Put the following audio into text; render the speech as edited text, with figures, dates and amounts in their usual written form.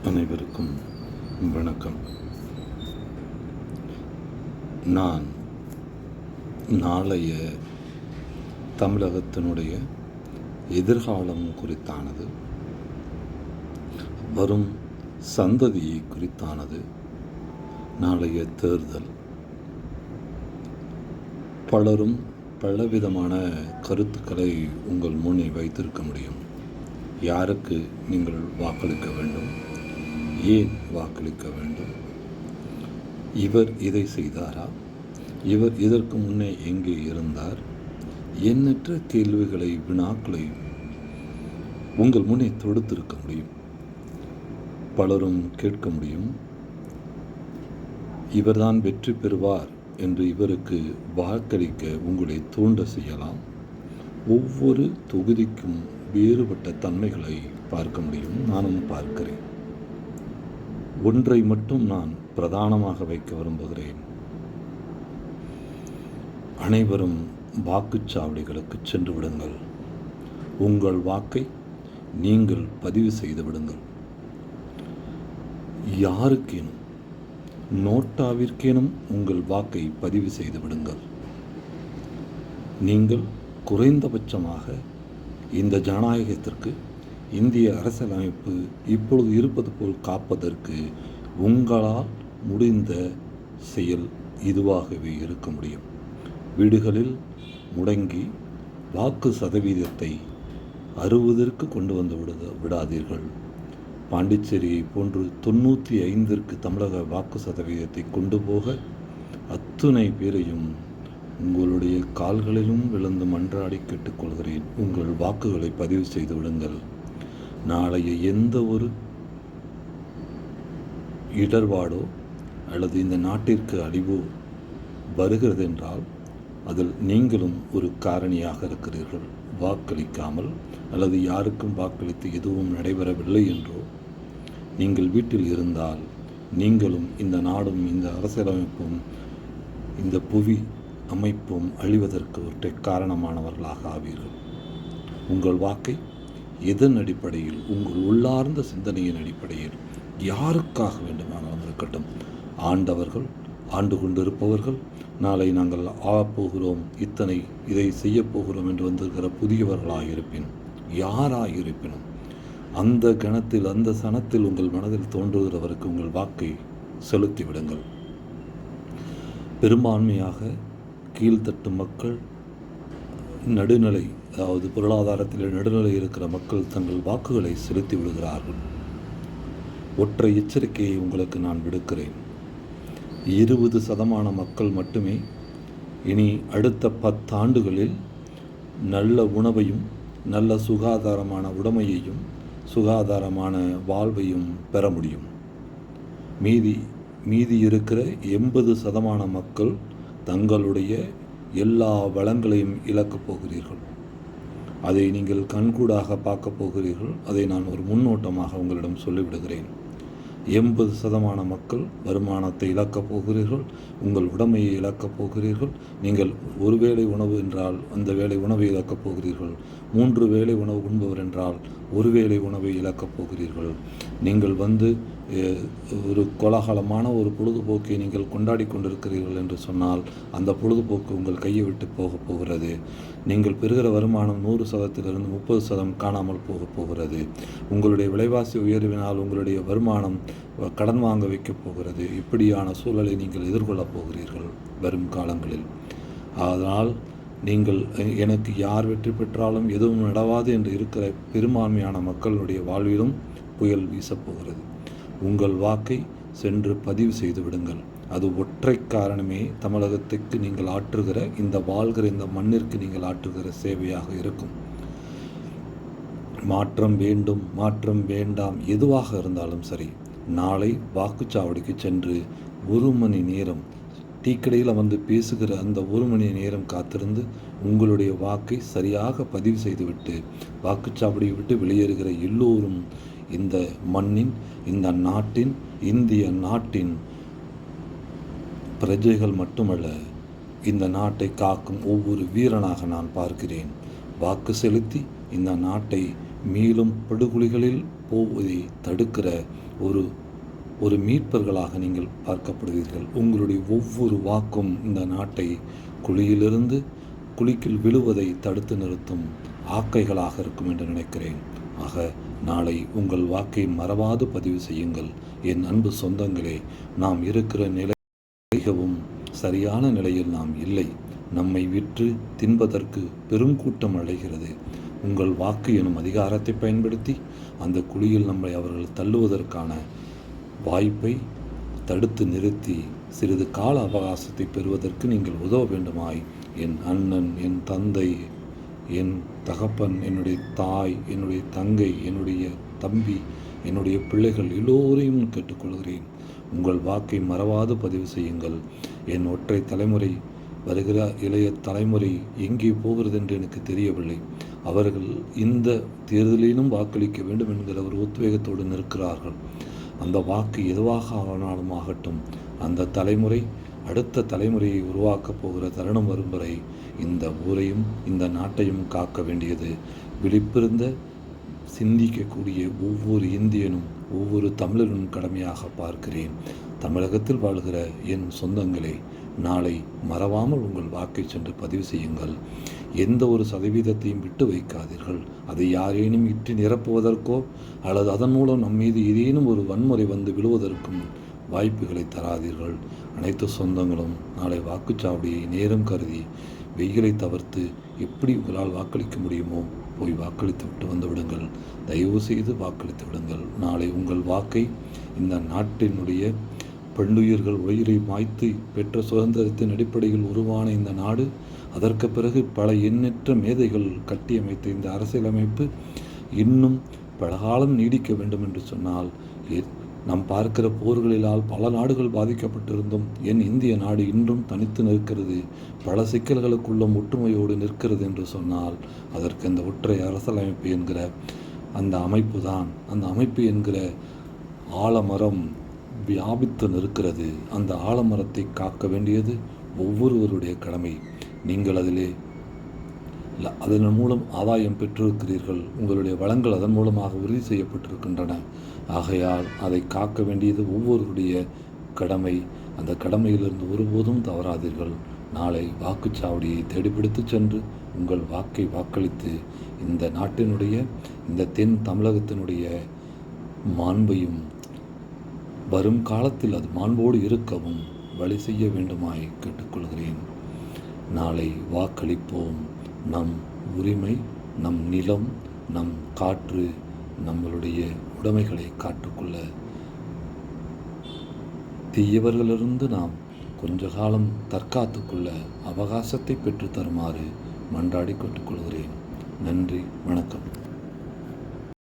அனைவருக்கும் வணக்கம். நான் நாளைய தமிழகத்தினுடைய எதிர்காலம் குறித்தானது, வரும் சந்ததியை குறித்தானது, நாளைய தேர்தல், பலரும் பலவிதமான கருத்துக்களை உங்கள் முன்னே வைத்திருக்க முடியும். யாருக்கு நீங்கள் வாக்களிக்க வேண்டும், ஏன் வாக்களிக்க வேண்டும், இவர் இதை செய்தாரா, இவர் இதற்கு முன்னே எங்கே இருந்தார், எண்ணற்ற கேள்விகளை வினாக்களை உங்கள் முன்னே தொடுத்திருக்க முடியும். பலரும் கேட்க முடியும், இவர்தான் வெற்றி பெறுவார் என்று இவருக்கு வாக்களிக்க உங்களை தூண்ட செய்யலாம். ஒவ்வொரு தொகுதிக்கும் வேறுபட்ட தன்மைகளை பார்க்க முடியும். நானும் பார்க்கிறேன். ஒன்றை மட்டும் நான் பிரதானமாக வைக்க விரும்புகிறேன். அனைவரும் வாக்குச்சாவடிகளுக்கு சென்று விடுங்கள். உங்கள் வாக்கை நீங்கள் பதிவு செய்து விடுங்கள். யாருக்கேனும், நோட்டாவிற்கேனும் உங்கள் வாக்கை பதிவு செய்து விடுங்கள். நீங்கள் குறைந்தபட்சமாக இந்த ஜனநாயகத்திற்கு, இந்திய அரசியலமைப்பு இப்பொழுது இருப்பது போல் காப்பதற்கு உங்களால் முடிந்த செயல் இதுவாகவே இருக்க முடியும். வீடுகளில் முடங்கி வாக்கு சதவீதத்தை 60ற்கு கொண்டு வந்து விடாதீர்கள். பாண்டிச்சேரியை போன்று 95ற்கு தமிழக வாக்கு சதவீதத்தை கொண்டு போக அத்துணை பேரையும் உங்களுடைய கால்களிலும் விழுந்து மன்றாடி கேட்டுக்கொள்கிறேன். உங்கள் வாக்குகளை பதிவு செய்து விடுங்கள். நாளைய எந்த ஒரு இடர்பாடோ அல்லது இந்த நாட்டிற்கு அழிவோ வருகிறது என்றால் அதில் நீங்களும் ஒரு காரணியாக இருக்கிறீர்கள். வாக்களிக்காமல் அல்லது யாருக்கும் வாக்களித்து எதுவும் நடைபெறவில்லை என்றோ நீங்கள் வீட்டில் இருந்தால் நீங்களும், இந்த நாடும், இந்த அரசியலமைப்பும், இந்த புவி அமைப்பும் அழிவதற்கு ஒற்றை காரணமானவர்களாக ஆவீர்கள். உங்கள் வாக்கை எதன் அடிப்படையில், உங்கள் உள்ளார்ந்த சிந்தனையின் அடிப்படையில், யாருக்காக வேண்டுமானாலும் இருக்கட்டும், ஆண்டவர்கள், ஆண்டு கொண்டிருப்பவர்கள், நாளை நாங்கள் ஆகப்போகிறோம், இதை செய்யப்போகிறோம் என்று வந்திருக்கிற புதியவர்களாக இருப்பினும், யாராக இருப்பினும், அந்த கணத்தில், அந்த சனத்தில் உங்கள் மனதில் தோன்றுகிறவருக்கு உங்கள் வாக்கை செலுத்திவிடுங்கள். பெரும்பான்மையாக கீழ்த்தட்டு மக்கள், நடுநிலை, அதாவது பொருளாதாரத்தில் நடுநிலை இருக்கிற மக்கள் தங்கள் வாக்குகளை செலுத்தி விடுகிறார்கள். ஒற்றை எச்சரிக்கையை உங்களுக்கு நான் விடுக்கிறேன். 20% மக்கள் மட்டுமே இனி அடுத்த 10 ஆண்டுகளில் நல்ல உணவையும், நல்ல சுகாதாரமான உடைமையையும், சுகாதாரமான வாழ்வையும் பெற முடியும். மீதி இருக்கிற 80% மக்கள் தங்களுடைய எல்லா வளங்களையும் இழக்கப் போகிறீர்கள். அதை நீங்கள் கண்கூடாக பார்க்க போகிறீர்கள். அதை நான் ஒரு முன்னோட்டமாக உங்களிடம் சொல்லிவிடுகிறேன். 80% மக்கள் வருமானத்தை இழக்கப் போகிறீர்கள், உங்கள் உடைமையை இழக்கப் போகிறீர்கள். நீங்கள் ஒரு வேளை உணவு என்றால் அந்த வேளை உணவை இழக்கப் போகிறீர்கள். 3 வேளை உணவு உண்பவர் என்றால் ஒரு வேளை உணவை இழக்கப் போகிறீர்கள். நீங்கள் ஒரு கோலாகலமான ஒரு பொழுதுபோக்கை நீங்கள் கொண்டாடி கொண்டிருக்கிறீர்கள் என்று சொன்னால் அந்த பொழுதுபோக்கு உங்கள் கையை விட்டு போகப் போகிறது. நீங்கள் பெறுகிற வருமானம் 100%லிருந்து 30% காணாமல் போகப் போகிறது. உங்களுடைய விலைவாசி உயர்வினால் உங்களுடைய வருமானம் கடன் வாங்க வைக்கப் போகிறது. இப்படியான சூழலை நீங்கள் எதிர்கொள்ளப் போகிறீர்கள் வரும் காலங்களில். அதனால் நீங்கள், எனக்கு யார் வெற்றி பெற்றாலும் எதுவும் நடவாது என்று இருக்கிற பெரும்பான்மையான மக்களுடைய வாழ்விலும் புயல் வீசப்போகிறது. உங்கள் வாக்கை சென்று பதிவு செய்து விடுங்கள். அது ஒற்றை காரணமே தமிழகத்துக்கு நீங்கள் ஆற்றுகிற, வாழ்கிற இந்த மண்ணிற்கு நீங்கள் ஆற்றுகிற சேவையாக இருக்கும். மாற்றம் வேண்டும், மாற்றம் வேண்டாம், எதுவாக இருந்தாலும் சரி, நாளை வாக்குச்சாவடிக்கு சென்று 1 மணி நேரம் டீக்கடையில் அமர்ந்து பேசுகிற அந்த 1 மணி நேரம் காத்திருந்து உங்களுடைய வாக்கை சரியாக பதிவு செய்துவிட்டு வாக்குச்சாவடியை விட்டு வெளியேறுகிற எல்லோரும் இந்த மண்ணின், இந்த நாட்டின், இந்திய நாட்டின் பிரஜைகள் மட்டுமல்ல, இந்த நாட்டை காக்கும் ஒவ்வொரு வீரனாக நான் பார்க்கிறேன். வாக்கு செலுத்தி இந்த நாட்டை மீளும் படுகொலிகளில் போவதை தடுக்கிற ஒரு ஒரு மீட்பர்களாக நீங்கள் பார்க்கப்படுவீர்கள். உங்களுடைய ஒவ்வொரு வாக்கும் இந்த நாட்டை குழிக்குள் விழுவதை தடுத்து நிறுத்தும் ஆக்கைகளாக இருக்கும் என்று நினைக்கிறேன். ஆக நாளை உங்கள் வாக்கை மறவாது பதிவு செய்யுங்கள். என் அன்பு சொந்தங்களே, நாம் இருக்கிற நிலை மிகவும் சரியான நிலையில் நாம் இல்லை. நம்மை விற்று தின்பதற்கு பெருங்கூட்டம் அழைகிறது. உங்கள் வாக்கு எனும் அதிகாரத்தை பயன்படுத்தி அந்த குழியில் நம்மை அவர்கள் தள்ளுவதற்கான வாய்ப்பை தடுத்து நிறுத்தி சிறிது கால அவகாசத்தை பெறுவதற்கு நீங்கள் உதவ வேண்டுமாய் என் அண்ணன், என் தந்தை, என் தகப்பன், என்னுடைய தாய், என்னுடைய தங்கை, என்னுடைய தம்பி, என்னுடைய பிள்ளைகள் எல்லோரையும் கேட்டுக்கொள்கிறேன். உங்கள் வாக்கை மறவாது பதிவு செய்யுங்கள். என் ஒற்றை தலைமுறை வருகிற இளைய தலைமுறை எங்கே போகிறது என்று எனக்கு தெரியவில்லை. அவர்கள் இந்த தேர்தலிலும் வாக்களிக்க வேண்டும் என்கிற ஒரு உத்வேகத்தோடு நிற்கிறார்கள். அந்த வாக்கு எதுவாக ஆனாலும் ஆகட்டும், அந்த தலைமுறை அடுத்த தலைமுறையை உருவாக்கப் போகிற தருணம் வரும் வரை இந்த ஊரையும் இந்த நாட்டையும் காக்க வேண்டியது விழிப்பிருந்த சிந்திக்கக்கூடிய ஒவ்வொரு இந்தியனும் ஒவ்வொரு தமிழனும் கடமையாக பார்க்கிறேன். தமிழகத்தில் வாழ்கிற என் சொந்தங்களே, நாளை மறவாமல் உங்கள் வாக்கை சென்று பதிவு செய்யுங்கள். எந்த ஒரு சதவீதத்தையும் விட்டு வைக்காதீர்கள். அதை யாரேனும் இட்டு நிரப்புவதற்கோ அல்லது அதன் மூலம் நம் மீது ஏதேனும் ஒரு வன்முறை வந்து விழுவதற்கும் வாய்ப்புகளை தராதீர்கள். அனைத்து சொந்தங்களும் நாளை வாக்குச்சாவடியை நேரம் கருதி வெயிலை தவிர்த்து எப்படி உங்களால் வாக்களிக்க முடியுமோ போய் வாக்களித்து விட்டு வந்து விடுங்கள். தயவு செய்து வாக்களித்து விடுங்கள். நாளை உங்கள் வாக்கை இந்த நாட்டினுடைய பெண்ணுயிர்கள் உயிரை மாய்த்து பெற்ற சுதந்திரத்தின் அடிப்படையில் உருவான இந்த நாடு, அதற்கு பிறகு பல எண்ணற்ற மேதைகள் கட்டியமைத்த இந்த அரசியலமைப்பு இன்னும் பல காலம் நீடிக்க வேண்டும் என்று சொன்னால், நாம் பார்க்கிற போர்களிலால் பல நாடுகள் பாதிக்கப்பட்டிருந்தும் என் இந்திய நாடு இன்றும் தனித்து நிற்கிறது, பல சிக்கல்களுக்குள்ளும் ஒற்றுமையோடு நிற்கிறது என்று சொன்னால் அதற்கு அந்த ஒற்றை அரசியலமைப்பு என்கிற அந்த அமைப்பு தான். அந்த அமைப்பு என்கிற ஆலமரம் வியாபித்து நிற்கிறது. அந்த ஆலமரத்தை காக்க வேண்டியது ஒவ்வொருவருடைய கடமை. நீங்கள் அதன் மூலம் ஆதாயம் பெற்றிருக்கிறீர்கள். உங்களுடைய வளங்கள் அதன் மூலமாக உறுதி செய்யப்பட்டிருக்கின்றன. ஆகையால் அதை காக்க வேண்டியது ஒவ்வொருவருடைய கடமை. அந்த கடமையிலிருந்து ஒருபோதும் தவறாதீர்கள். நாளை வாக்குச்சாவடியை தேடிப்பிடித்து சென்று உங்கள் வாக்கை வாக்களித்து இந்த நாட்டினுடைய, இந்த தென் தமிழகத்தினுடைய மாண்பையும் வரும் காலத்தில் அது மாண்போடு இருக்கவும் வழி செய்ய வேண்டுமாய் கேட்டுக்கொள்கிறேன். நாளை வாக்களிப்போம். நம் உரிமை, நம் நிலம், நம் காற்று, நம்மளுடைய உடைமைகளை காற்றுக்கொள்ள தீயவர்களிலிருந்து நாம் கொஞ்ச காலம் தற்காத்து கொள்ள அவகாசத்தை பெற்று தருமாறு மன்றாடி கேட்டுக்கொள்கிறேன். நன்றி, வணக்கம்.